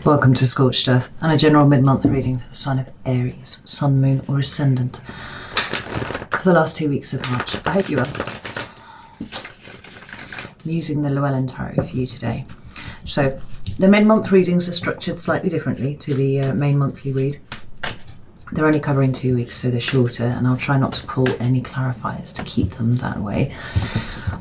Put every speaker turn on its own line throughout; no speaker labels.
Welcome to Scorched Earth and a general mid-month reading for the sign of Aries, Sun, Moon or Ascendant for the last 2 weeks of March. I hope you are. I'm using the Llewellyn Tarot for you today. So the mid-month readings are structured slightly differently to the main monthly read. They're only covering 2 weeks, so they're shorter, and I'll try not to pull any clarifiers to keep them that way.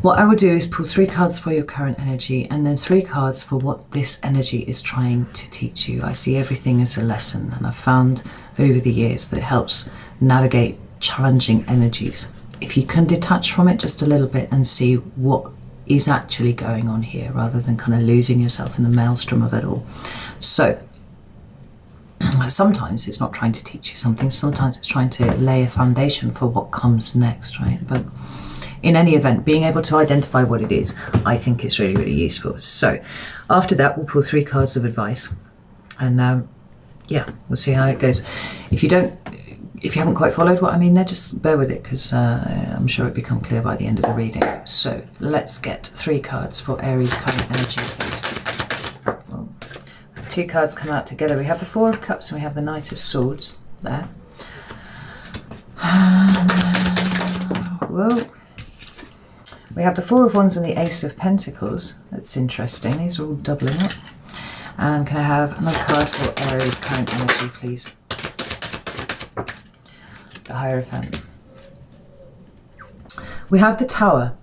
What I would do is pull 3 cards for your current energy and then 3 cards for what this energy is trying to teach you. I see everything as a lesson, and I've found over the years that it helps navigate challenging energies. If you can detach from it just a little bit and see what is actually going on here, rather than kind of losing yourself in the maelstrom of it all. So sometimes it's not trying to teach you something, sometimes it's trying to lay a foundation for what comes next, right? But in any event, being able to identify what it is, I think is really, really useful. So after that, we'll pull 3 cards of advice, and yeah, we'll see how it goes. If you haven't quite followed what I mean there, just bear with it, because I'm sure it'll become clear by the end of the reading. So let's get 3 cards for Aries current energy, please. Well, 2 cards come out together. We have the 4 of Cups and we have the Knight of Swords there. Whoa. We have the 4 of Wands and the Ace of Pentacles. That's interesting. These are all doubling up. And can I have another card for Aries current energy, please? The Hierophant. We have the Tower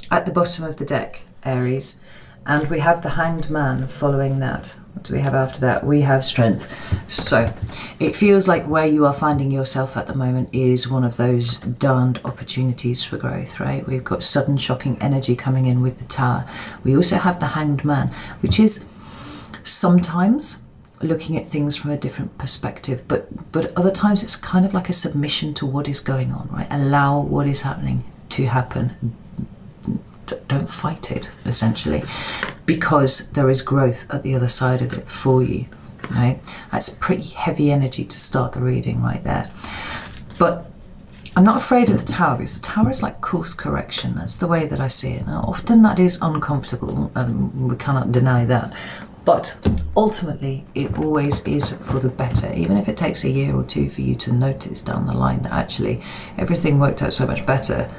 at the bottom of the deck, Aries, and we have the Hanged Man following that. What do we have after that? We have Strength. So it feels like where you are finding yourself at the moment is one of those darned opportunities for growth, right? We've got sudden shocking energy coming in with the Tower. We also have the Hanged Man, which is sometimes looking at things from a different perspective, but other times it's kind of like a submission to what is going on, right? Allow what is happening to happen. Don't fight it, essentially, because there is growth at the other side of it for you, right? That's pretty heavy energy to start the reading right there. But I'm not afraid of the Tower, because the Tower is like course correction. That's the way that I see it. Now, often that is uncomfortable, and we cannot deny that. But ultimately, it always is for the better, even if it takes a year or 2 for you to notice down the line that actually everything worked out so much better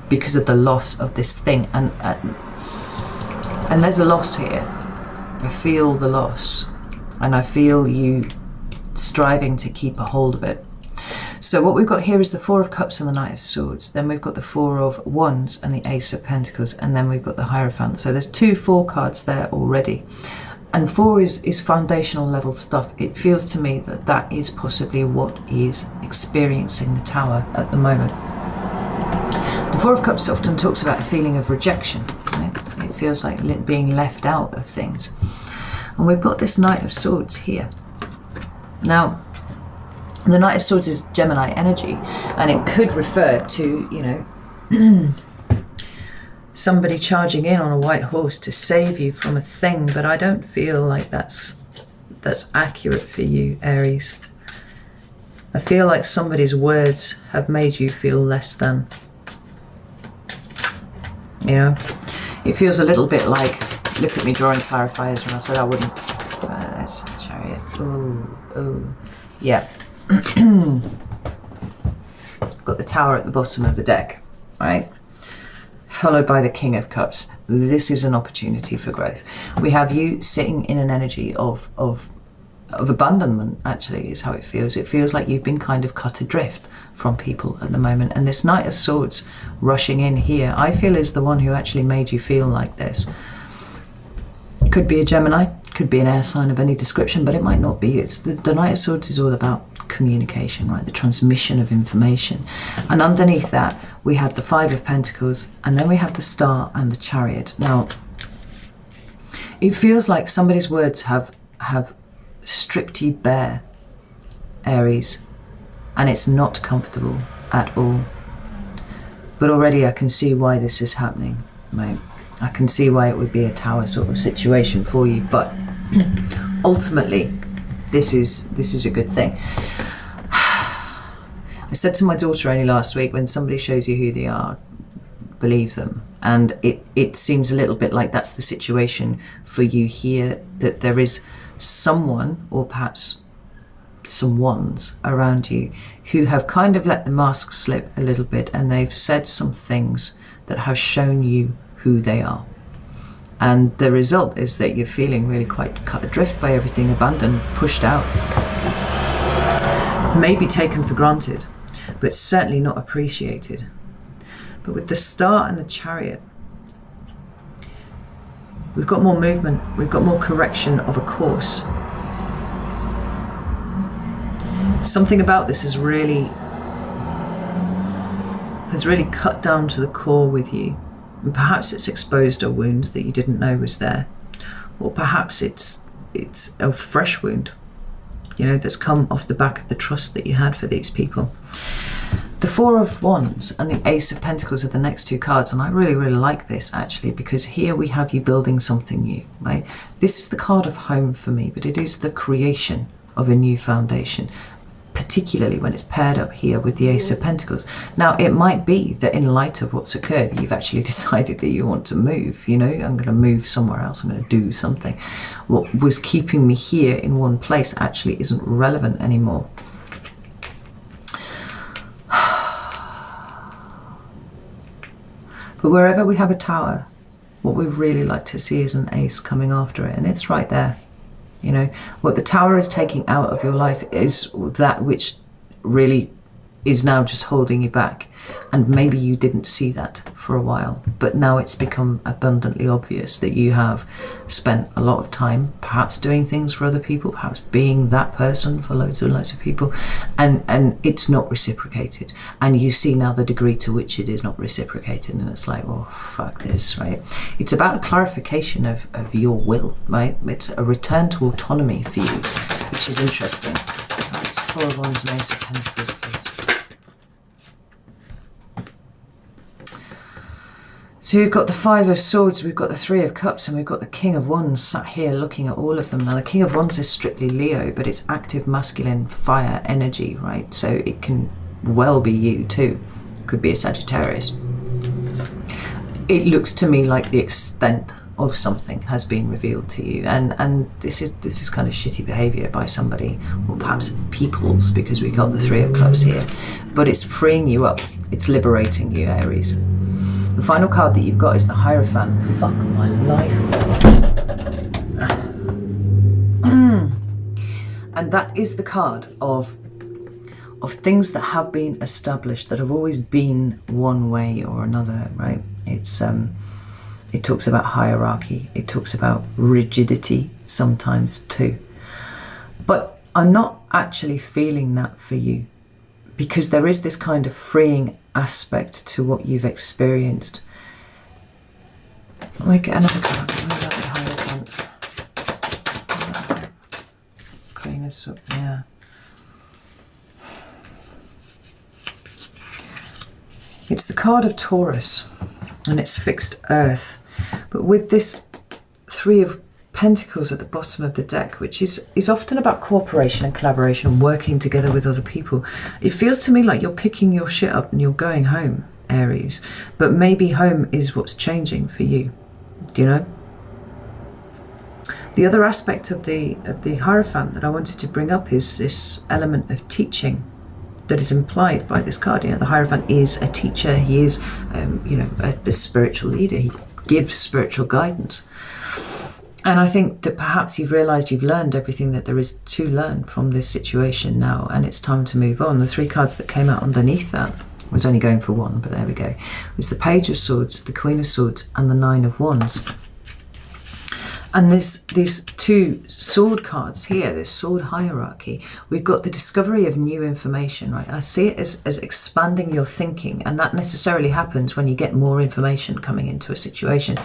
because of the loss of this thing. And there's a loss here. I feel the loss, and I feel you striving to keep a hold of it. So what we've got here is the 4 of Cups and the Knight of Swords. Then we've got the 4 of Wands and the Ace of Pentacles, and then we've got the Hierophant. So there's 2 4 cards there already. And 4 is foundational level stuff. It feels to me that that is possibly what is experiencing the Tower at the moment. The 4 of Cups often talks about a feeling of rejection, right? It feels like being left out of things. And we've got this Knight of Swords here. Now, the Knight of Swords is Gemini energy, and it could refer to, you know, somebody charging in on a white horse to save you from a thing, but I don't feel like that's accurate for you, Aries. I feel like somebody's words have made you feel less than. You know, it feels a little bit like, look at me drawing clarifiers when I said I wouldn't. There's a Chariot. Oh, yeah. Got the Tower at the bottom of the deck, right? Followed by the King of Cups. This is an opportunity for growth. We have you sitting in an energy of abandonment, actually, is how it feels. It feels like you've been kind of cut adrift from people at the moment. And this Knight of Swords rushing in here, I feel is the one who actually made you feel like this. Could be a Gemini, could be an air sign of any description, but it might not be. It's the Knight of Swords is all about communication, right? The transmission of information. And underneath that, we have the 5 of Pentacles, and then we have the Star and the Chariot. Now, it feels like somebody's words have stripped you bare, Aries, and it's not comfortable at all. But already I can see why this is happening, right? I can see why it would be a Tower sort of situation for you, but ultimately, this is a good thing. I said to my daughter only last week, when somebody shows you who they are, believe them. And it seems a little bit like that's the situation for you here, that there is someone, or perhaps some ones around you, who have kind of let the mask slip a little bit, and they've said some things that have shown you who they are. And the result is that you're feeling really quite cut adrift by everything, abandoned, pushed out, maybe taken for granted, but certainly not appreciated. But with the Star and the Chariot, we've got more movement, we've got more correction of a course. Something about this has really cut down to the core with you. And perhaps it's exposed a wound that you didn't know was there. Or perhaps it's a fresh wound, you know, that's come off the back of the trust that you had for these people. The Four of Wands and the Ace of Pentacles are the next two cards, and I really, really like this actually, because here we have you building something new, right? This is the card of home for me, but it is the creation of a new foundation, particularly when it's paired up here with the Ace of Pentacles. Now, it might be that in light of what's occurred, you've actually decided that you want to move, you know, I'm going to move somewhere else, I'm going to do something. What was keeping me here in one place actually isn't relevant anymore. But wherever we have a tower, what we really like to see is an ace coming after it, and it's right there. You know, what the tower is taking out of your life is that which really is now just holding you back. And maybe you didn't see that for a while, but now it's become abundantly obvious that you have spent a lot of time perhaps doing things for other people, perhaps being that person for loads and loads of people, and it's not reciprocated. And you see now the degree to which it is not reciprocated, and it's like, well, fuck this, right? It's about a clarification of your will, right? It's a return to autonomy for you, which is interesting. It's Four of Wands and Ace of Pentacles, please. So we've got the Five of Swords, we've got the Three of Cups, and we've got the King of Wands sat here looking at all of them. Now the King of Wands is strictly Leo, but it's active masculine fire energy, right? So it can well be you too. Could be a Sagittarius. It looks to me like the extent of something has been revealed to you, and this is kind of shitty behavior by somebody, or perhaps peoples, because we got the Three of Cups here. But it's freeing you up, it's liberating you, Aries. The final card that you've got is the Hierophant. Fuck my life. And that is the card of things that have been established, that have always been one way or another, right? It talks about hierarchy. It talks about rigidity sometimes too. But I'm not actually feeling that for you, because there is this kind of freeing aspect to what you've experienced. Let me get another card. Queen of Swords, yeah. It's the card of Taurus, and it's fixed earth. But with this Three of Pentacles at the bottom of the deck, which is often about cooperation and collaboration and working together with other people. It feels to me like you're picking your shit up and you're going home, Aries. But maybe home is what's changing for you, do you know? The other aspect of the Hierophant that I wanted to bring up is this element of teaching that is implied by this card. You know, the Hierophant is a teacher. He is, you know, a spiritual leader. He gives spiritual guidance. And I think that perhaps you've realised you've learned everything that there is to learn from this situation now, and it's time to move on. The three cards that came out underneath that, I was only going for one, but there we go, was the Page of Swords, the Queen of Swords, and the Nine of Wands. And these two sword cards here, this sword hierarchy, we've got the discovery of new information, right? I see it as expanding your thinking, and that necessarily happens when you get more information coming into a situation.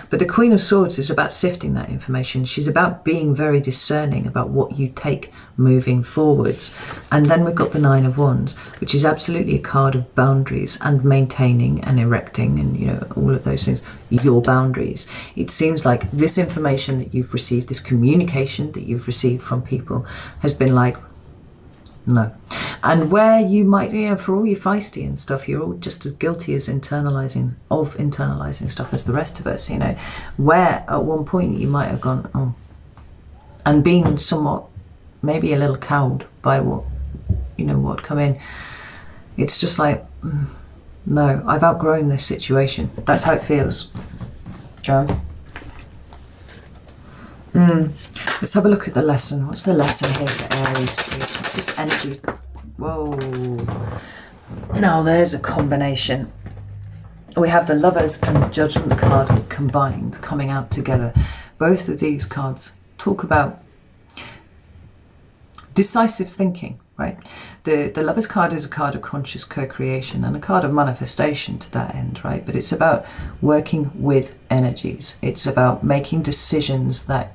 But the Queen of Swords is about sifting that information. She's about being very discerning about what you take moving forwards. And then we've got the Nine of Wands, which is absolutely a card of boundaries and maintaining and erecting and, you know, all of those things, your boundaries. It seems like this information that you've received, this communication that you've received from people, has been like, No. And where you might, you know, for all your feisty and stuff, you're all just as guilty as internalizing stuff as the rest of us, you know. Where at one point you might have gone, oh, and been somewhat, maybe a little cowed by what, you know, what come in. It's just like, no, I've outgrown this situation. That's how it feels. Let's have a look at the lesson. What's the lesson here for Aries, please? What's this energy? Whoa. Now there's a combination. We have the Lovers and Judgment card combined, coming out together. Both of these cards talk about decisive thinking, right? The Lovers card is a card of conscious co-creation and a card of manifestation to that end, right? But it's about working with energies. It's about making decisions that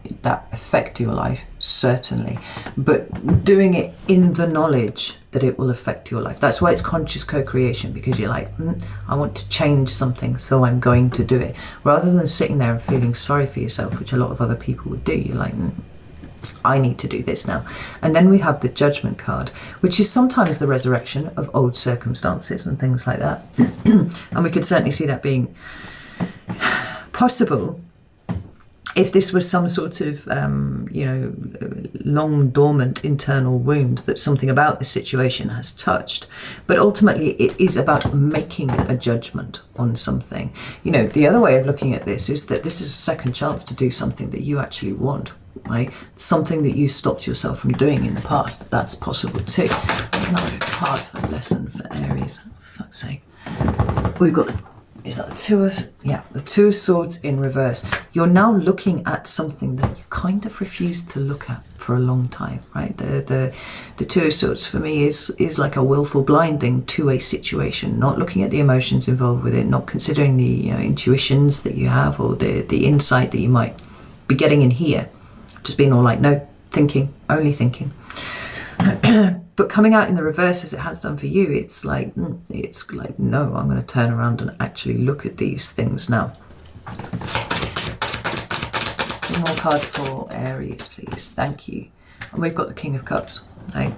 affect your life, certainly, but doing it in the knowledge that it will affect your life. That's why it's conscious co-creation, because you're like, I want to change something, so I'm going to do it. Rather than sitting there and feeling sorry for yourself, which a lot of other people would do, you're like, I need to do this now. And then we have the Judgment card, which is sometimes the resurrection of old circumstances and things like that. And we could certainly see that being possible if this was some sort of, you know, long dormant internal wound that something about the situation has touched. But ultimately, it is about making a judgment on something. You know, the other way of looking at this is that this is a second chance to do something that you actually want. Right? Something that you stopped yourself from doing in the past. That's possible too. Another card for the lesson for Aries. For fuck's sake. We've got the, is that the the Two of Swords in reverse. You're now looking at something that you kind of refused to look at for a long time, right? The Two of Swords for me is like a willful blinding to a situation, not looking at the emotions involved with it, not considering the intuitions that you have or the insight that you might be getting in here. Just being all like, no, thinking, only thinking. But coming out in the reverse as it has done for you, it's like, no, I'm going to turn around and actually look at these things now. One more card for Aries, please. Thank you. And we've got the King of Cups. Right?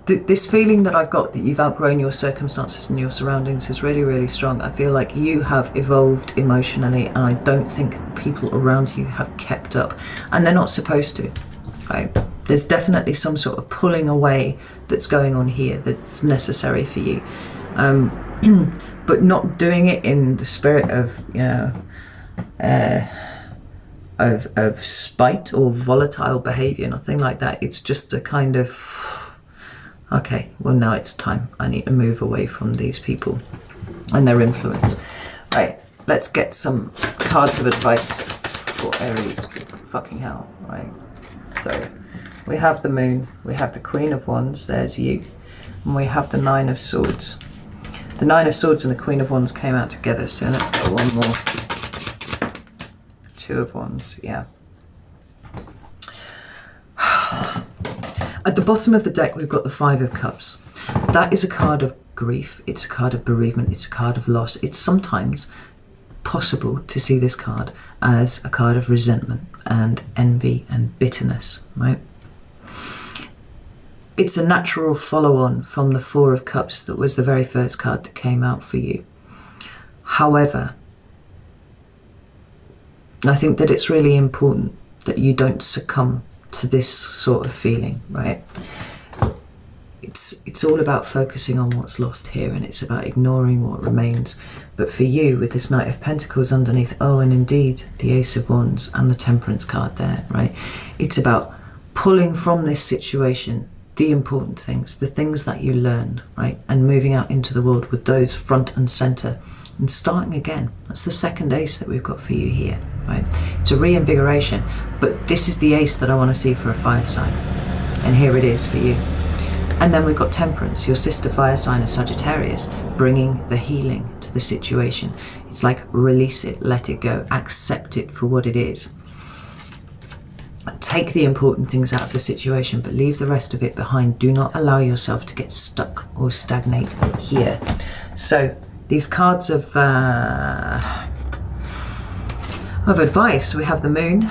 This feeling that I've got that you've outgrown your circumstances and your surroundings is really, really strong. I feel like you have evolved emotionally, and I don't think the people around you have kept up, and they're not supposed to. Right? There's definitely some sort of pulling away that's going on here that's necessary for you, but not doing it in the spirit of, you know, of spite or volatile behavior, nothing like that. It's just a kind of, okay, well, now it's time. I need to move away from these people and their influence. Right, let's get some cards of advice for Aries. Fucking hell, right? So we have the Moon, we have the Queen of Wands, there's you, and we have the Nine of Swords. The Nine of Swords and the Queen of Wands came out together, so let's go one more. Two of Wands, yeah. At the bottom of the deck, we've got the Five of Cups. That is a card of grief. It's a card of bereavement. It's a card of loss. It's sometimes possible to see this card as a card of resentment and envy and bitterness, right? It's a natural follow-on from the Four of Cups that was the very first card that came out for you. However, I think that it's really important that you don't succumb to this sort of feeling, right? It's all about focusing on what's lost here, and it's about ignoring what remains. But for you, with this Knight of Pentacles underneath, oh, and indeed the Ace of Wands and the Temperance card there, right? It's about pulling from this situation the important things, the things that you learned, right? And moving out into the world with those front and center and starting again. That's the second ace that we've got for you here, right? It's a reinvigoration, but this is the ace that I want to see for a fire sign. And here it is for you. And then we've got Temperance, your sister fire sign of Sagittarius, bringing the healing to the situation. It's like, release it, let it go, accept it for what it is. Take the important things out of the situation, but leave the rest of it behind. Do not allow yourself to get stuck or stagnate here. So these cards of advice, we have the Moon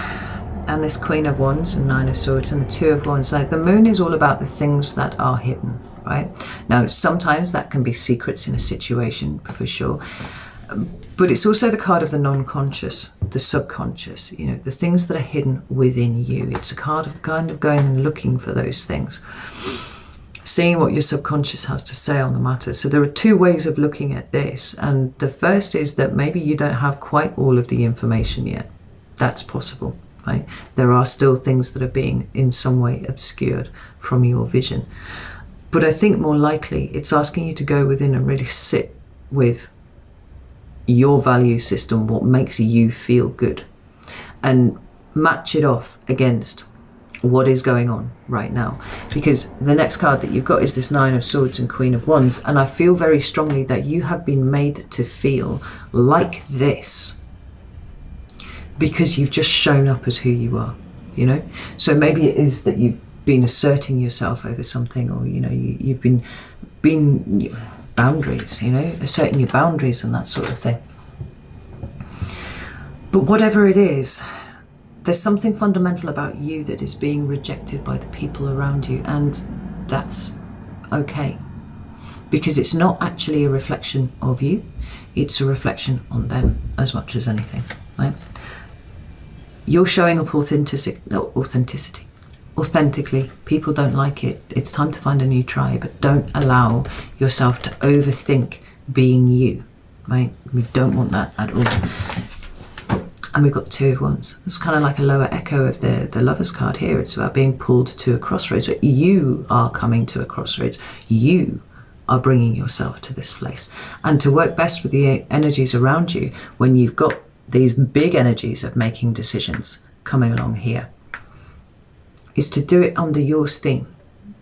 and this Queen of Wands and Nine of Swords and the Two of Wands. Like, the moon is all about the things that are hidden, right? Now, sometimes that can be secrets in a situation, for sure. But it's also the card of the non-conscious, the subconscious, you know, the things that are hidden within you. It's a card of kind of going and looking for those things, seeing what your subconscious has to say on the matter. So there are two ways of looking at this. And the first is that maybe you don't have quite all of the information yet. That's possible, right? There are still things that are being in some way obscured from your vision. But I think more likely it's asking you to go within and really sit with your value system, what makes you feel good, and match it off against what is going on right now. Because the next card that you've got is this Nine of Swords and Queen of Wands, and I feel very strongly that you have been made to feel like this because you've just shown up as who you are, you know? So maybe it is that you've been asserting yourself over something, or, you know, you've been boundaries, you know, asserting your boundaries and that sort of thing. But whatever it is, there's something fundamental about you that is being rejected by the people around you, and that's okay. Because it's not actually a reflection of you, it's a reflection on them as much as anything, right? You're showing up authentically. People don't like it. It's time to find a new tribe. But don't allow yourself to overthink being you, right? We don't want that at all. And we've got Two of Wands. It's kind of like a lower echo of the Lover's card here. It's about being pulled to a crossroads. But you are coming to a crossroads. You are bringing yourself to this place. And to work best with the energies around you, when you've got these big energies of making decisions coming along here, is to do it under your steam,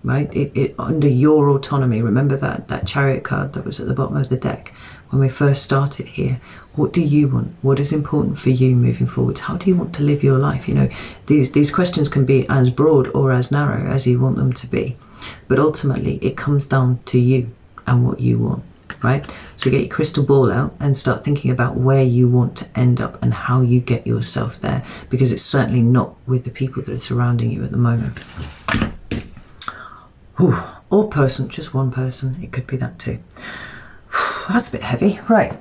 right? It under your autonomy. Remember that Chariot card that was at the bottom of the deck when we first started here. What do you want? What is important for you moving forwards? How do you want to live your life? You know, these questions can be as broad or as narrow as you want them to be, but ultimately it comes down to you and what you want, right? So get your crystal ball out and start thinking about where you want to end up and how you get yourself there, because it's certainly not with the people that are surrounding you at the moment. Whew. Or person, just one person, it could be that too. That's a bit heavy, right?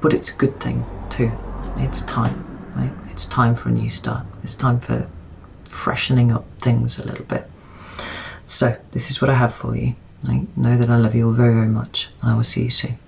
But it's a good thing too. It's time, right? It's time for a new start. It's time for freshening up things a little bit. So this is what I have for you. Right? Know that I love you all very, very much, and I will see you soon.